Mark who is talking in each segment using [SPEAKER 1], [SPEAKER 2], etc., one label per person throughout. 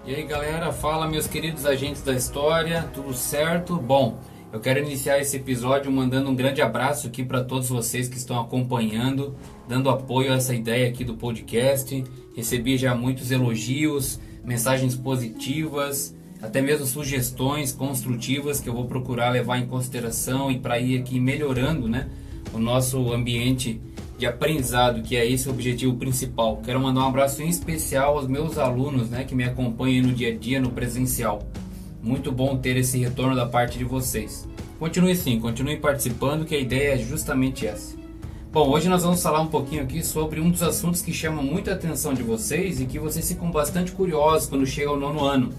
[SPEAKER 1] E aí galera, fala meus queridos agentes da história, tudo certo? Bom, eu quero iniciar esse episódio mandando um grande abraço aqui para todos vocês que estão acompanhando, dando apoio a essa ideia aqui do podcast. Recebi já muitos elogios, mensagens positivas, até mesmo sugestões construtivas que eu vou procurar levar em consideração e para ir aqui melhorando, né, o nosso ambiente de aprendizado, que é esse o objetivo principal. Quero mandar um abraço em especial aos meus alunos, né, que me acompanham no dia a dia, no presencial. Muito bom ter esse retorno da parte de vocês. Continue sim, continue participando, que a ideia é justamente essa. Bom, hoje nós vamos falar um pouquinho aqui sobre um dos assuntos que chama muita atenção de vocês e que vocês ficam bastante curiosos quando chega ao 9º ano.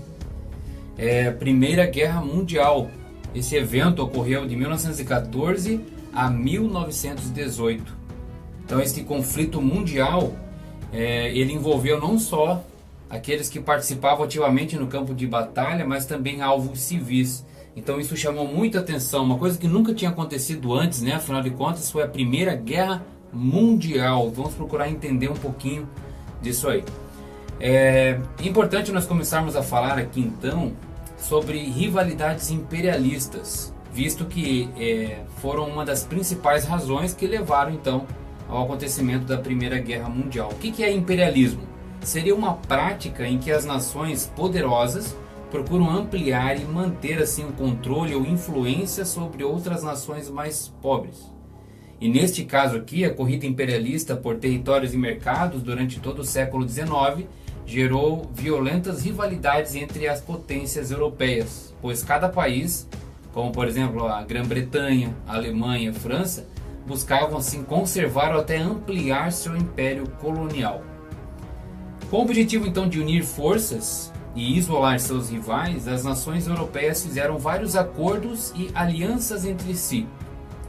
[SPEAKER 1] É a Primeira Guerra Mundial. Esse evento ocorreu de 1914 a 1918. Então esse conflito mundial, ele envolveu não só aqueles que participavam ativamente no campo de batalha, mas também alvos civis. Então isso chamou muita atenção, uma coisa que nunca tinha acontecido antes, né? Afinal de contas foi a Primeira Guerra Mundial. Vamos procurar entender um pouquinho disso aí. É importante nós começarmos a falar aqui então sobre rivalidades imperialistas, visto que foram uma das principais razões que levaram então ao acontecimento da Primeira Guerra Mundial. O que é imperialismo? Seria uma prática em que as nações poderosas procuram ampliar e manter assim o controle ou influência sobre outras nações mais pobres. E neste caso aqui, a corrida imperialista por territórios e mercados durante todo o século XIX gerou violentas rivalidades entre as potências europeias, pois cada país, como por exemplo a Grã-Bretanha, a Alemanha, a França, buscavam assim conservar ou até ampliar seu império colonial. Com o objetivo então de unir forças e isolar seus rivais, as nações europeias fizeram vários acordos e alianças entre si,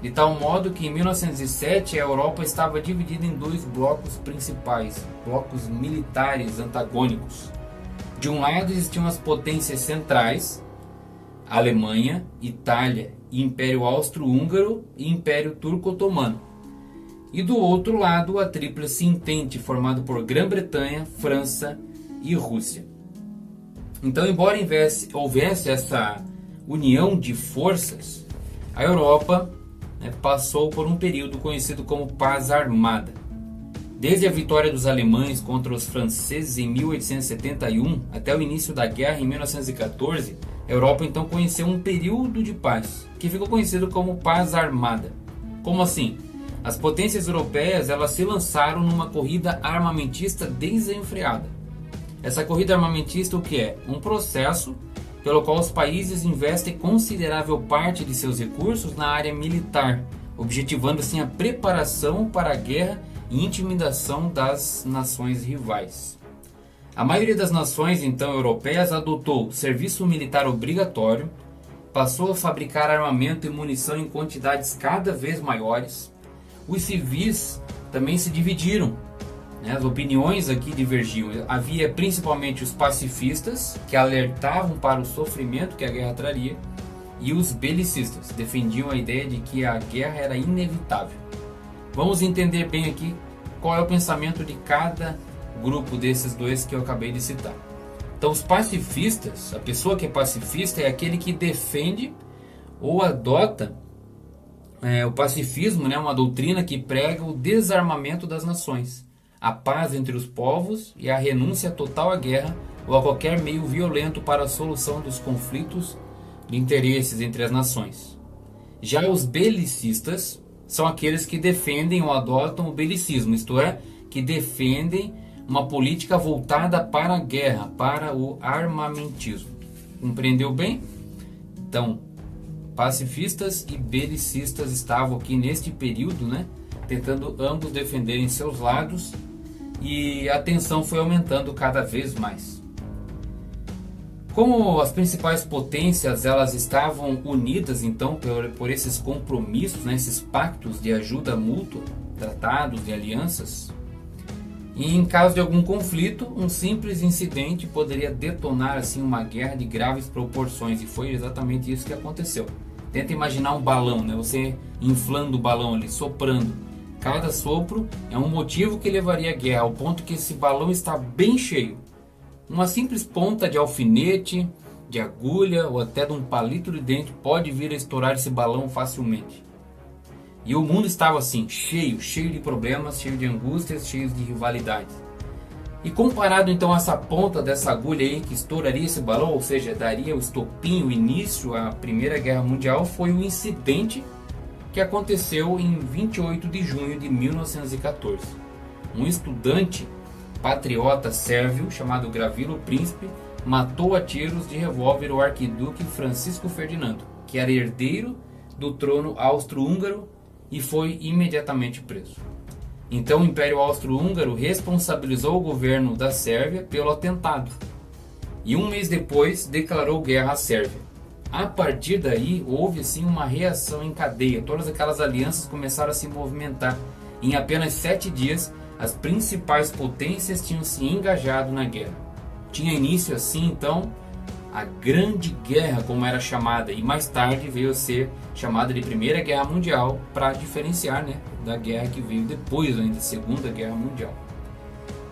[SPEAKER 1] de tal modo que em 1907 a Europa estava dividida em dois blocos principais, blocos militares antagônicos. De um lado existiam as potências centrais, Alemanha, Itália, Império Austro-Húngaro e Império Turco-Otomano. E do outro lado, a Tríplice Entente, formado por Grã-Bretanha, França e Rússia. Então, embora houvesse essa união de forças, a Europa passou por um período conhecido como Paz Armada. Desde a vitória dos alemães contra os franceses em 1871 até o início da guerra em 1914, a Europa então conheceu um período de paz, que ficou conhecido como Paz Armada. Como assim? As potências europeias elas se lançaram numa corrida armamentista desenfreada. Essa corrida armamentista o que é? Um processo pelo qual os países investem considerável parte de seus recursos na área militar, objetivando assim a preparação para a guerra e intimidação das nações rivais. A maioria das nações então europeias adotou serviço militar obrigatório, passou a fabricar armamento e munição em quantidades cada vez maiores. Os civis também se dividiram, as opiniões aqui divergiam. Havia principalmente os pacifistas, que alertavam para o sofrimento que a guerra traria, e os belicistas, defendiam a ideia de que a guerra era inevitável. Vamos entender bem aqui qual é o pensamento de cada grupo desses dois que eu acabei de citar. Então, os pacifistas, a pessoa que é pacifista é aquele que defende ou adota o pacifismo, uma doutrina que prega o desarmamento das nações, a paz entre os povos e a renúncia total à guerra ou a qualquer meio violento para a solução dos conflitos de interesses entre as nações. Já os belicistas são aqueles que defendem ou adotam o belicismo, isto é, que defendem uma política voltada para a guerra, para o armamentismo. Compreendeu bem? Então, pacifistas e belicistas estavam aqui neste período, tentando ambos defenderem seus lados, e a tensão foi aumentando cada vez mais. Como as principais potências elas estavam unidas então por esses compromissos, esses pactos de ajuda mútua, tratados e alianças, e em caso de algum conflito, um simples incidente poderia detonar assim uma guerra de graves proporções, e foi exatamente isso que aconteceu. Tenta imaginar um balão, você inflando o balão ali, soprando. Cada sopro é um motivo que levaria à guerra, ao ponto que esse balão está bem cheio. Uma simples ponta de alfinete, de agulha ou até de um palito de dente pode vir a estourar esse balão facilmente. E o mundo estava assim, cheio de problemas, cheio de angústias, cheio de rivalidades. E comparado então a essa ponta dessa agulha aí que estouraria esse balão, ou seja, daria o estopim, o início à Primeira Guerra Mundial, foi um incidente que aconteceu em 28 de junho de 1914. Um estudante patriota sérvio chamado Gavrilo Princip matou a tiros de revólver o arquiduque Francisco Ferdinando, que era herdeiro do trono austro-húngaro, e foi imediatamente preso. Então o Império Austro-Húngaro responsabilizou o governo da Sérvia pelo atentado e um mês depois declarou guerra à Sérvia. A partir daí houve assim uma reação em cadeia, todas aquelas alianças começaram a se movimentar. Em apenas 7 dias as principais potências tinham se engajado na guerra. Tinha início assim então a Grande Guerra, como era chamada, e mais tarde veio a ser chamada de Primeira Guerra Mundial para diferenciar, né, da guerra que veio depois, ainda Segunda Guerra Mundial.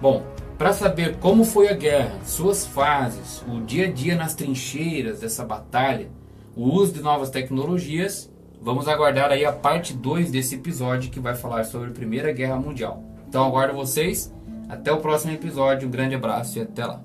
[SPEAKER 1] Bom, para saber como foi a guerra, suas fases, o dia a dia nas trincheiras dessa batalha, o uso de novas tecnologias, vamos aguardar aí a parte 2 desse episódio que vai falar sobre a Primeira Guerra Mundial. Então aguardo vocês, até o próximo episódio, um grande abraço e até lá.